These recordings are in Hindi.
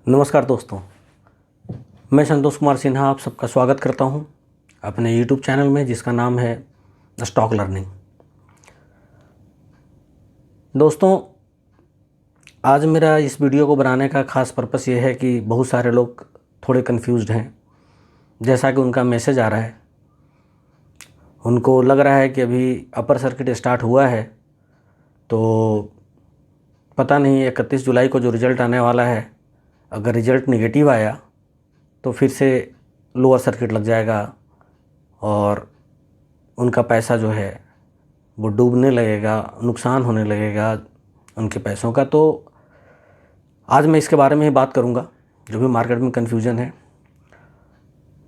नमस्कार दोस्तों, मैं संतोष कुमार सिन्हा आप सबका स्वागत करता हूं अपने YouTube चैनल में जिसका नाम है स्टॉक लर्निंग। दोस्तों, आज मेरा इस वीडियो को बनाने का ख़ास पर्पस ये है कि बहुत सारे लोग थोड़े कंफ्यूज्ड हैं। जैसा कि उनका मैसेज आ रहा है, उनको लग रहा है कि अभी अपर सर्किट स्टार्ट हुआ है तो पता नहीं 31 जुलाई को जो रिज़ल्ट आने वाला है, अगर रिज़ल्ट निगेटिव आया तो फिर से लोअर सर्किट लग जाएगा और उनका पैसा जो है वो डूबने लगेगा, नुकसान होने लगेगा उनके पैसों का। तो आज मैं इसके बारे में ही बात करूंगा, जो भी मार्केट में कन्फ्यूजन है।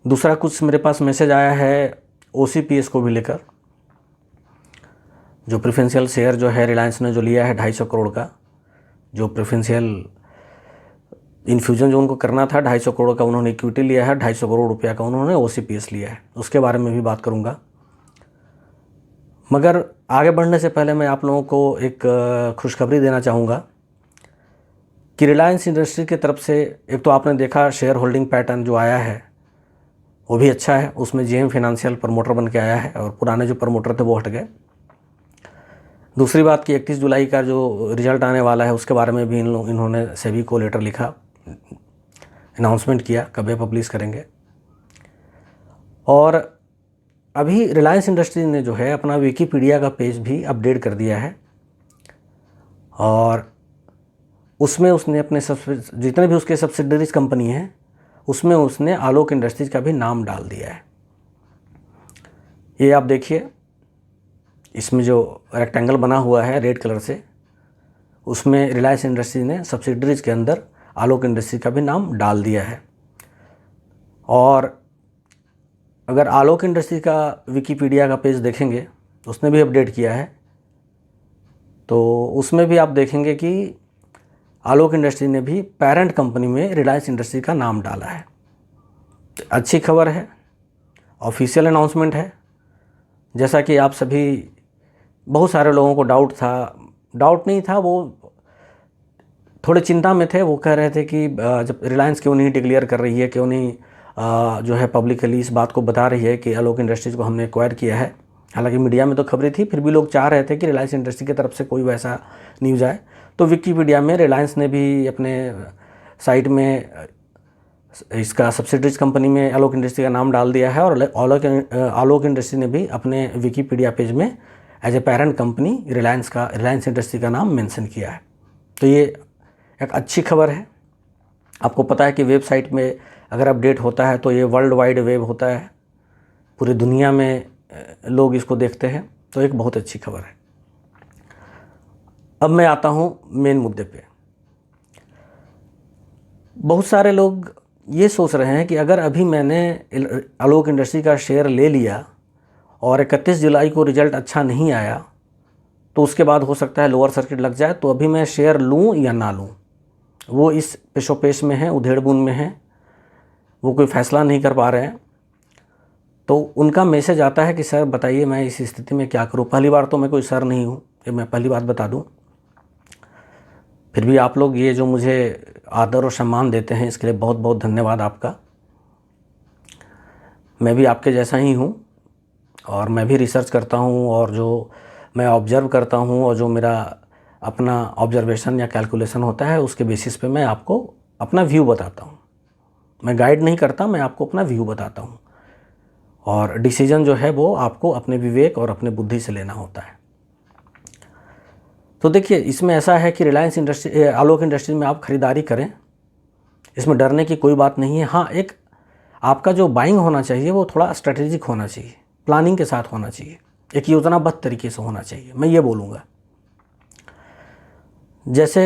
दूसरा कुछ मेरे पास मैसेज आया है OCPS को भी लेकर, जो प्रेफरेंशियल शेयर जो है रिलायंस ने जो लिया है 250 करोड़ का, जो प्रेफरेंशियल इन्फ्यूजन जो उनको करना था 250 करोड़ का, उन्होंने इक्विटी लिया है, 250 करोड़ रुपया का उन्होंने OCPS लिया है। उसके बारे में भी बात करूंगा। मगर आगे बढ़ने से पहले मैं आप लोगों को एक खुशखबरी देना चाहूँगा कि रिलायंस इंडस्ट्री की तरफ से एक तो आपने देखा शेयर होल्डिंग पैटर्न जो आया है वो भी अच्छा है। उसमें JM फाइनेंशियल प्रमोटर बन के आया है और पुराने जो प्रमोटर थे वो हट गए। दूसरी बात कि 31 जुलाई का जो रिज़ल्ट आने वाला है उसके बारे में भी इन्होंने सेबी को लेटर लिखा, अनाउंसमेंट किया कब ये पब्लिश करेंगे। और अभी रिलायंस इंडस्ट्री ने जो है अपना विकीपीडिया का पेज भी अपडेट कर दिया है और उसमें उसने अपने जितने भी उसके सब्सिडरीज कंपनी हैं उसमें उसने आलोक इंडस्ट्रीज का भी नाम डाल दिया है। ये आप देखिए, इसमें जो रेक्टेंगल बना हुआ है रेड कलर से, उसमें रिलायंस इंडस्ट्री ने सब्सिडरीज के अंदर आलोक इंडस्ट्री का भी नाम डाल दिया है। और अगर आलोक इंडस्ट्री का विकीपीडिया का पेज देखेंगे तो उसने भी अपडेट किया है, तो उसमें भी आप देखेंगे कि आलोक इंडस्ट्री ने भी पेरेंट कंपनी में रिलायंस इंडस्ट्री का नाम डाला है। अच्छी खबर है, ऑफिशियल अनाउंसमेंट है। जैसा कि आप सभी, बहुत सारे लोगों को डाउट नहीं था, वो थोड़े चिंता में थे। वो कह रहे थे कि जब रिलायंस क्यों नहीं डिक्लेयर कर रही है, क्यों नहीं जो है पब्लिकली इस बात को बता रही है कि आलोक इंडस्ट्रीज़ को हमने एक्वायर किया है। हालांकि मीडिया में तो खबरें थी, फिर भी लोग चाह रहे थे कि रिलायंस इंडस्ट्री की तरफ से कोई वैसा न्यूज़ आए। तो विकीपीडिया में रिलायंस ने भी अपने साइट में इसका सब्सिडरीज कंपनी में आलोक इंडस्ट्री का नाम डाल दिया है और आलोक इंडस्ट्री ने भी अपने विकीपीडिया पेज में as a parent company Reliance industry का नाम मेंशन किया है। तो ये एक अच्छी खबर है। आपको पता है कि वेबसाइट में अगर अपडेट होता है तो ये वर्ल्ड वाइड वेब होता है, पूरी दुनिया में लोग इसको देखते हैं, तो एक बहुत अच्छी खबर है। अब मैं आता हूँ मेन मुद्दे पे। बहुत सारे लोग ये सोच रहे हैं कि अगर अभी मैंने आलोक इंडस्ट्री का शेयर ले लिया और 31 जुलाई को रिज़ल्ट अच्छा नहीं आया तो उसके बाद हो सकता है लोअर सर्किट लग जाए, तो अभी मैं शेयर लूँ या ना लूँ, वो इस पेशोपेश में है, उधेड़-बुन में है, वो कोई फ़ैसला नहीं कर पा रहे हैं। तो उनका मैसेज आता है कि सर बताइए मैं इस स्थिति में क्या करूँ। पहली बार तो मैं कोई सर नहीं हूँ, ये मैं पहली बात बता दूँ। फिर भी आप लोग ये जो मुझे आदर और सम्मान देते हैं इसके लिए बहुत बहुत धन्यवाद आपका। मैं भी आपके जैसा ही हूँ और मैं भी रिसर्च करता हूँ और जो मैं ऑब्ज़र्व करता हूँ और जो मेरा अपना ऑब्जर्वेशन या कैलकुलेशन होता है उसके बेसिस पे मैं आपको अपना व्यू बताता हूँ। मैं गाइड नहीं करता, मैं आपको अपना व्यू बताता हूँ और डिसीजन जो है वो आपको अपने विवेक और अपने बुद्धि से लेना होता है। तो देखिए, इसमें ऐसा है कि आलोक इंडस्ट्री में आप ख़रीदारी करें, इसमें डरने की कोई बात नहीं है। हाँ, एक आपका जो बाइंग होना चाहिए वो थोड़ा स्ट्रेटेजिक होना चाहिए, प्लानिंग के साथ होना चाहिए, एक योजनाबद्ध तरीके से होना चाहिए, मैं ये बोलूँगा। जैसे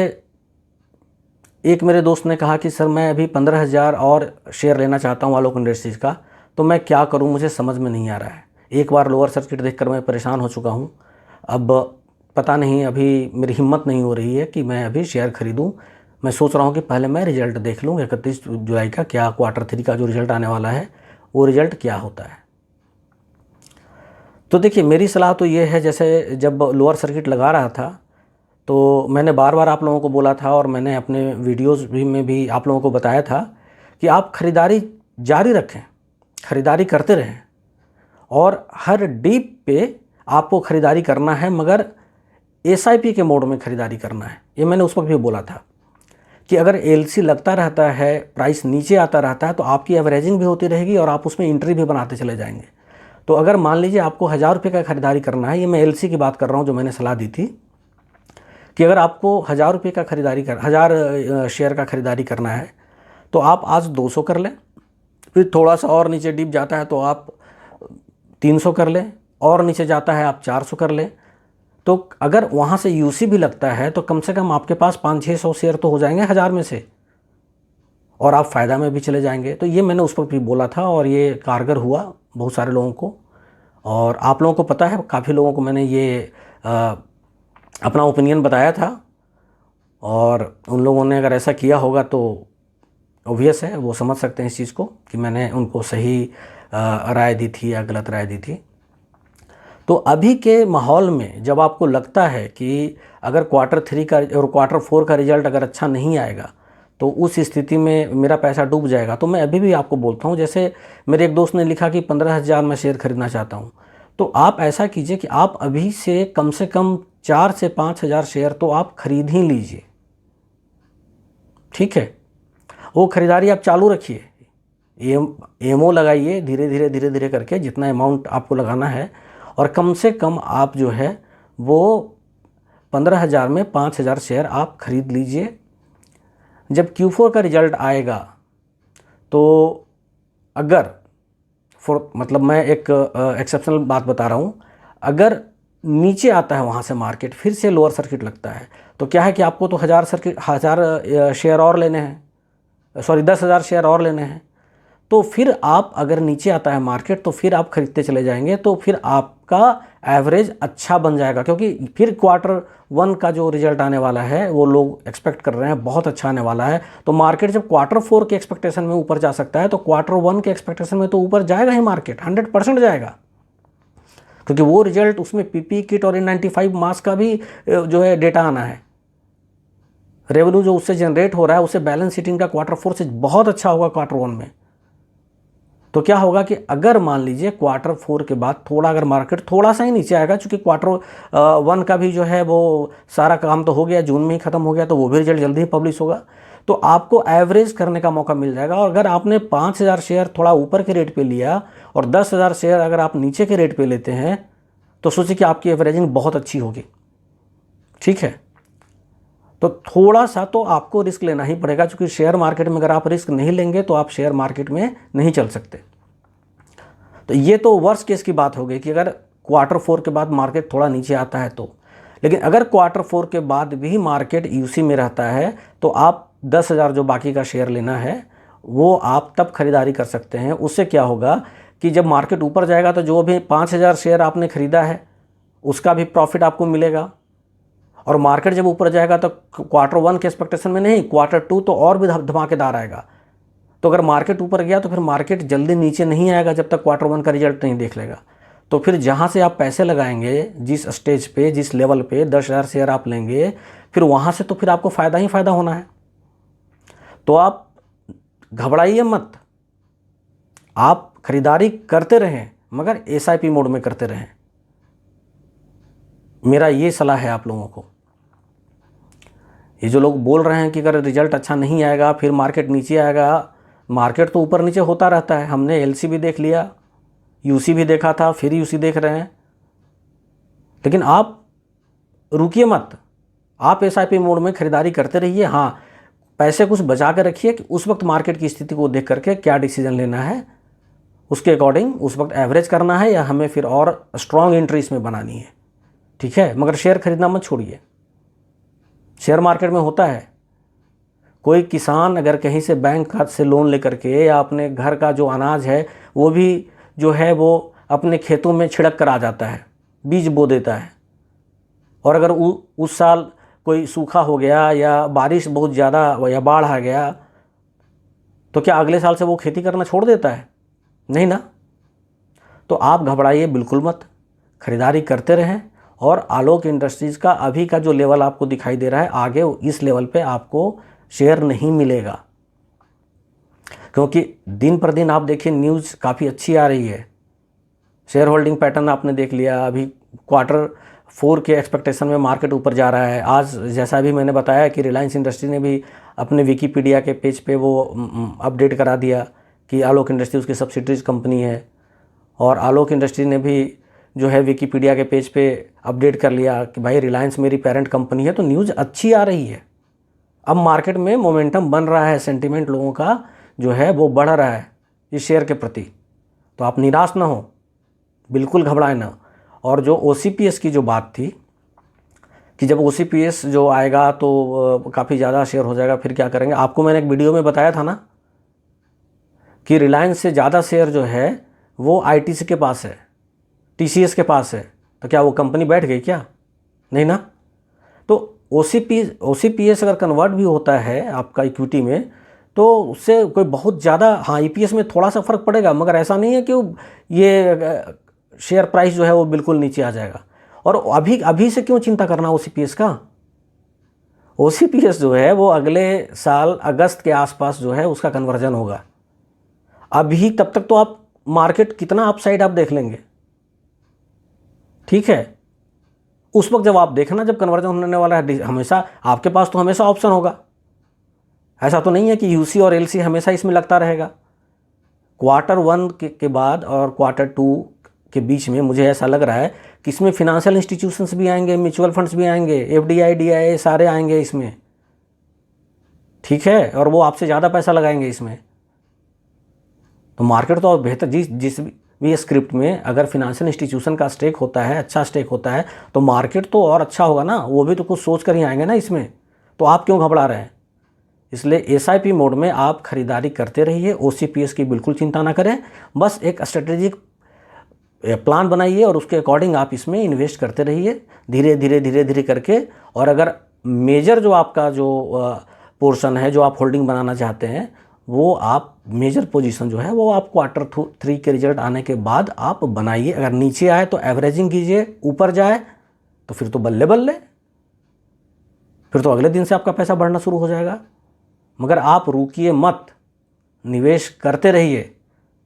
एक मेरे दोस्त ने कहा कि सर मैं अभी 15,000 और शेयर लेना चाहता हूँ आलोक इंडस्ट्रीज़ का, तो मैं क्या करूँ, मुझे समझ में नहीं आ रहा है। एक बार लोअर सर्किट देखकर मैं परेशान हो चुका हूँ, अब पता नहीं, अभी मेरी हिम्मत नहीं हो रही है कि मैं अभी शेयर खरीदूं। मैं सोच रहा हूं कि पहले मैं रिज़ल्ट देख लूं 31 जुलाई का, क्या Q3 का जो रिज़ल्ट आने वाला है वो रिज़ल्ट क्या होता है। तो देखिए, मेरी सलाह तो ये है, जैसे जब लोअर सर्किट लगा रहा था तो मैंने बार बार आप लोगों को बोला था और मैंने अपने वीडियोज़ भी में भी आप लोगों को बताया था कि आप ख़रीदारी जारी रखें, ख़रीदारी करते रहें और हर डीप पे आपको ख़रीदारी करना है, मगर एसआईपी के मोड में ख़रीदारी करना है। ये मैंने उस वक्त भी बोला था कि अगर एलसी लगता रहता है, प्राइस नीचे आता रहता है, तो आपकी एवरेजिंग भी होती रहेगी और आप उसमें एंट्री भी बनाते चले जाएंगे। तो अगर मान लीजिए आपको 1000 रुपये का ख़रीदारी करना है, ये मैं एलसी की बात कर रहा हूँ जो मैंने सलाह दी थी कि अगर आपको 1000 रुपये का ख़रीदारी 1000 शेयर का ख़रीदारी करना है तो आप आज 200 कर लें, फिर थोड़ा सा और नीचे डीप जाता है तो आप 300 कर लें, और नीचे जाता है आप 400 कर लें। तो अगर वहाँ से यूसी भी लगता है तो कम से कम आपके पास 500-600 शेयर तो हो जाएंगे 1000 में से, और आप फ़ायदा में भी चले जाएंगे। तो ये मैंने उस पर भी बोला था और ये कारगर हुआ बहुत सारे लोगों को, और आप लोगों को पता है काफ़ी लोगों को मैंने ये अपना ओपिनियन बताया था, और उन लोगों ने अगर ऐसा किया होगा तो ऑब्वियस है वो समझ सकते हैं इस चीज़ को कि मैंने उनको सही राय दी थी या गलत राय दी थी। तो अभी के माहौल में जब आपको लगता है कि अगर Q3 का और Q4 का रिजल्ट अगर अच्छा नहीं आएगा तो उस स्थिति में मेरा पैसा डूब जाएगा, तो मैं अभी भी आपको बोलता हूँ, जैसे मेरे एक दोस्त ने लिखा कि 15,000 में शेयर खरीदना चाहता हूँ, तो आप ऐसा कीजिए कि आप अभी से कम 4 से 5,000 शेयर तो आप खरीद ही लीजिए। ठीक है, वो ख़रीदारी आप चालू रखिए, एमओ लगाइए धीरे धीरे करके जितना अमाउंट आपको लगाना है, और कम से कम आप जो है वो 15,000 में 5,000 शेयर आप खरीद लीजिए। जब Q4 का रिजल्ट आएगा तो अगर मतलब मैं एक एक्सेप्शनल बात बता रहा हूँ, अगर नीचे आता है वहाँ से मार्केट, फिर से लोअर सर्किट लगता है, तो क्या है कि आपको तो 1000 शेयर और लेने हैं, 10,000 शेयर और लेने हैं। तो फिर आप अगर नीचे आता है मार्केट तो फिर आप खरीदते चले जाएंगे, तो फिर आपका एवरेज अच्छा बन जाएगा, क्योंकि फिर Q1 का जो रिजल्ट आने वाला है वो लोग एक्सपेक्ट कर रहे हैं बहुत अच्छा आने वाला है। तो मार्केट जब Q4 के एक्सपेक्टेशन में ऊपर जा सकता है तो Q1 के एक्सपेक्टेशन में तो ऊपर जाएगा ही, मार्केट 100% जाएगा, क्योंकि वो रिजल्ट उसमें पीपी किट और N95 मास्क का भी जो है डेटा आना है। रेवेन्यू जो उससे जनरेट हो रहा है उससे बैलेंस शीटिंग का Q4 से बहुत अच्छा होगा Q1 में। तो क्या होगा कि अगर मान लीजिए Q4 के बाद थोड़ा अगर मार्केट थोड़ा सा ही नीचे आएगा, चूँकि Q1 का भी जो है वो सारा काम तो हो गया, जून में ही ख़त्म हो गया, तो वो भी रिजल्ट जल्दी ही पब्लिश होगा, तो आपको एवरेज करने का मौका मिल जाएगा। और अगर आपने 5,000 शेयर थोड़ा ऊपर के रेट पे लिया और 10,000 शेयर अगर आप नीचे के रेट पे लेते हैं तो सोचिए कि आपकी एवरेजिंग बहुत अच्छी होगी। ठीक है, तो थोड़ा सा तो आपको रिस्क लेना ही पड़ेगा, क्योंकि शेयर मार्केट में अगर आप रिस्क नहीं लेंगे तो आप शेयर मार्केट में नहीं चल सकते। तो ये तो वर्स्ट केस की बात हो गई कि अगर Q4 के बाद मार्केट थोड़ा नीचे आता है तो, लेकिन अगर Q4 के बाद भी मार्केट यूसी में रहता है तो आप 10,000 जो बाकी का शेयर लेना है वो आप तब खरीदारी कर सकते हैं। उससे क्या होगा कि जब मार्केट ऊपर जाएगा तो जो भी 5,000 शेयर आपने ख़रीदा है उसका भी प्रॉफिट आपको मिलेगा, और मार्केट जब ऊपर जाएगा तो Q1 के एक्सपेक्टेशन में नहीं, Q2 तो और भी धमाकेदार आएगा। तो अगर मार्केट ऊपर गया तो फिर मार्केट जल्दी नीचे नहीं आएगा जब तक Q1 का रिजल्ट नहीं देख लेगा। तो फिर जहाँ से आप पैसे लगाएंगे, जिस स्टेज पे, जिस लेवल पे 10,000 शेयर आप लेंगे, फिर वहाँ से तो फिर आपको फ़ायदा ही फ़ायदा होना है। तो आप घबराइए मत, आप खरीदारी करते रहें, मगर SIP मोड में करते रहें। मेरा ये सलाह है आप लोगों को। ये जो लोग बोल रहे हैं कि अगर रिजल्ट अच्छा नहीं आएगा फिर मार्केट नीचे आएगा, मार्केट तो ऊपर नीचे होता रहता है। हमने LC भी देख लिया, UC भी देखा था, फिर UC देख रहे हैं, लेकिन आप रुकिए मत, आप SIP मोड में खरीदारी करते रहिए। हाँ, पैसे कुछ बचा कर रखिए कि उस वक्त मार्केट की स्थिति को देख करके क्या डिसीजन लेना है, उसके अकॉर्डिंग उस वक्त एवरेज करना है या हमें फिर और स्ट्रॉन्ग एंट्री इसमें बनानी है। ठीक है, मगर शेयर खरीदना मत छोड़िए। शेयर मार्केट में होता है, कोई किसान अगर कहीं से बैंक से लोन लेकर के या अपने घर का जो अनाज है वो भी जो है वो अपने खेतों में छिड़क कर आ जाता है, बीज बो देता है, और अगर उस साल कोई सूखा हो गया या बारिश बहुत ज़्यादा या बाढ़ आ गया तो क्या अगले साल से वो खेती करना छोड़ देता है? नहीं ना। तो आप घबराइए बिल्कुल मत, खरीदारी करते रहें और आलोक इंडस्ट्रीज़ का अभी का जो लेवल आपको दिखाई दे रहा है, आगे इस लेवल पे आपको शेयर नहीं मिलेगा, क्योंकि दिन पर दिन आप देखिए न्यूज़ काफ़ी अच्छी आ रही है। शेयर होल्डिंग पैटर्न आपने देख लिया, अभी Q4 के एक्सपेक्टेशन में मार्केट ऊपर जा रहा है। आज जैसा भी मैंने बताया कि रिलायंस इंडस्ट्री ने भी अपने विकीपीडिया के पेज पे वो अपडेट करा दिया कि आलोक इंडस्ट्री उसकी सब्सिडरीज कंपनी है, और आलोक इंडस्ट्री ने भी जो है विकीपीडिया के पेज पे अपडेट कर लिया कि भाई रिलायंस मेरी पेरेंट कंपनी है। तो न्यूज़ अच्छी आ रही है, अब मार्केट में मोमेंटम बन रहा है, सेंटिमेंट लोगों का जो है वो बढ़ रहा है इस शेयर के प्रति। तो आप निराश ना हो, बिल्कुल घबराए ना। और जो OCPS की जो बात थी कि जब OCPS जो आएगा तो काफ़ी ज़्यादा शेयर हो जाएगा, फिर क्या करेंगे, आपको मैंने एक वीडियो में बताया था ना कि रिलायंस से ज़्यादा शेयर जो है वो ITC के पास है, TCS के पास है। तो क्या वो कंपनी बैठ गई क्या? नहीं ना। तो OCPS अगर कन्वर्ट भी होता है आपका इक्विटी में तो उससे कोई बहुत ज़्यादा, हाँ EPS में थोड़ा सा फ़र्क पड़ेगा, मगर ऐसा नहीं है कि ये शेयर प्राइस जो है वो बिल्कुल नीचे आ जाएगा। और अभी से क्यों चिंता करना OCPS का? OCPS जो है वो अगले साल अगस्त के आसपास जो है उसका कन्वर्जन होगा। अभी तब तक तो आप मार्केट कितना अपसाइड आप देख लेंगे, ठीक है। उस वक्त जब आप देखना, जब कन्वर्जन होने वाला है, हमेशा आपके पास तो हमेशा ऑप्शन होगा। ऐसा तो नहीं है कि UC और LC हमेशा इसमें लगता रहेगा। Q1 के बाद और Q2 के बीच में मुझे ऐसा लग रहा है कि इसमें फिनेंशियल इंस्टीट्यूशंस भी आएंगे, म्यूचुअल फंड्स भी आएंगे, FDI DIA सारे आएंगे इसमें, ठीक है। और वो आपसे ज़्यादा पैसा लगाएंगे इसमें। तो मार्केट तो और बेहतर, जिस भी स्क्रिप्ट में अगर फिनेंशियल इंस्टीट्यूशन का स्टेक होता है, अच्छा स्टेक होता है, तो मार्केट तो और अच्छा होगा ना। वो भी तो कुछ सोच कर ही आएंगे ना इसमें। तो आप क्यों घबरा रहे हैं? इसलिए SIP मोड में आप खरीदारी करते रहिए, OCPS की बिल्कुल चिंता ना करें। बस एक स्ट्रेटेजिक प्लान बनाइए और उसके अकॉर्डिंग आप इसमें इन्वेस्ट करते रहिए, धीरे धीरे करके। और अगर मेजर जो आपका जो पोर्शन है, जो आप होल्डिंग बनाना चाहते हैं, वो आप मेजर पोजीशन जो है वो आप Q3 के रिजल्ट आने के बाद आप बनाइए। अगर नीचे आए तो एवरेजिंग कीजिए, ऊपर जाए तो फिर तो बल्ले बल्ले, फिर तो अगले दिन से आपका पैसा बढ़ना शुरू हो जाएगा। मगर आप रुकिए मत, निवेश करते रहिए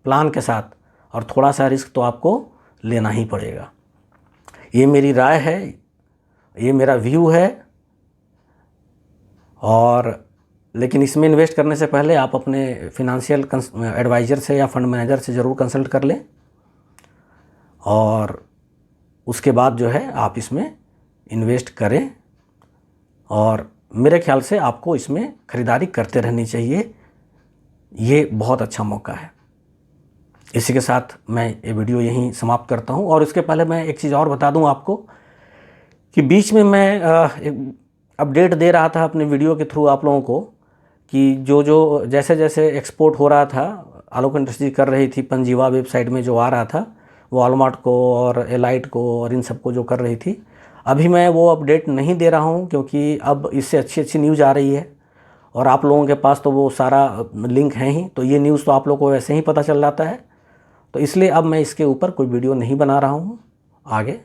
प्लान के साथ, और थोड़ा सा रिस्क तो आपको लेना ही पड़ेगा। ये मेरी राय है, ये मेरा व्यू है। और लेकिन इसमें इन्वेस्ट करने से पहले आप अपने फिनेंशियल एडवाइज़र से या फंड मैनेजर से ज़रूर कंसल्ट कर लें, और उसके बाद जो है आप इसमें इन्वेस्ट करें। और मेरे ख्याल से आपको इसमें ख़रीदारी करते रहनी चाहिए, ये बहुत अच्छा मौका है। इसी के साथ मैं ये वीडियो यहीं समाप्त करता हूँ। और इसके पहले मैं एक चीज़ और बता दूँ आपको कि बीच में मैं एक अपडेट दे रहा था अपने वीडियो के थ्रू आप लोगों को कि जो जैसे जैसे एक्सपोर्ट हो रहा था, आलोक इंडस्ट्री कर रही थी, पंजीवा वेबसाइट में जो आ रहा था, वॉलमार्ट को और एलाइट को और इन सबको जो कर रही थी, अभी मैं वो अपडेट नहीं दे रहा हूँ, क्योंकि अब इससे अच्छी न्यूज़ आ रही है और आप लोगों के पास तो वो सारा लिंक है ही, तो ये न्यूज़ तो आप लोगों को वैसे ही पता चल जाता है। तो इसलिए अब मैं इसके ऊपर कोई वीडियो नहीं बना रहा हूँ। आगे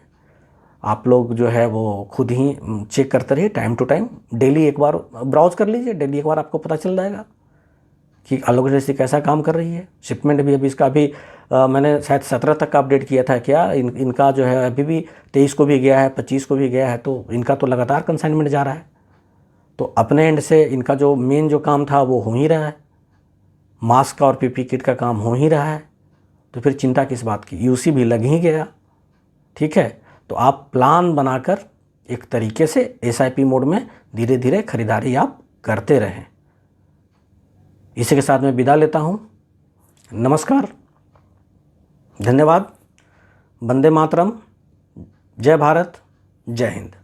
आप लोग जो है वो खुद ही चेक करते रहिए, टाइम टू टाइम, डेली एक बार ब्राउज़ कर लीजिए, डेली एक बार आपको पता चल जाएगा कि आलोक इंडस्ट्री कैसा काम कर रही है। शिपमेंट भी अभी इसका मैंने शायद 17 तक का अपडेट किया था क्या, इनका जो है अभी भी 23 को भी गया है, 25 को भी गया है, तो इनका तो लगातार कंसाइनमेंट जा रहा है। तो अपने एंड से इनका जो मेन जो काम था वो हो ही रहा है, मास्क का और PP किट का काम हो ही रहा है, तो फिर चिंता किस बात की। UC भी लग ही गया, ठीक है। तो आप प्लान बनाकर एक तरीके से SIP मोड में धीरे धीरे खरीदारी आप करते रहें। इसी के साथ मैं विदा लेता हूँ। नमस्कार, धन्यवाद, वंदे मातरम, जय भारत, जय हिंद।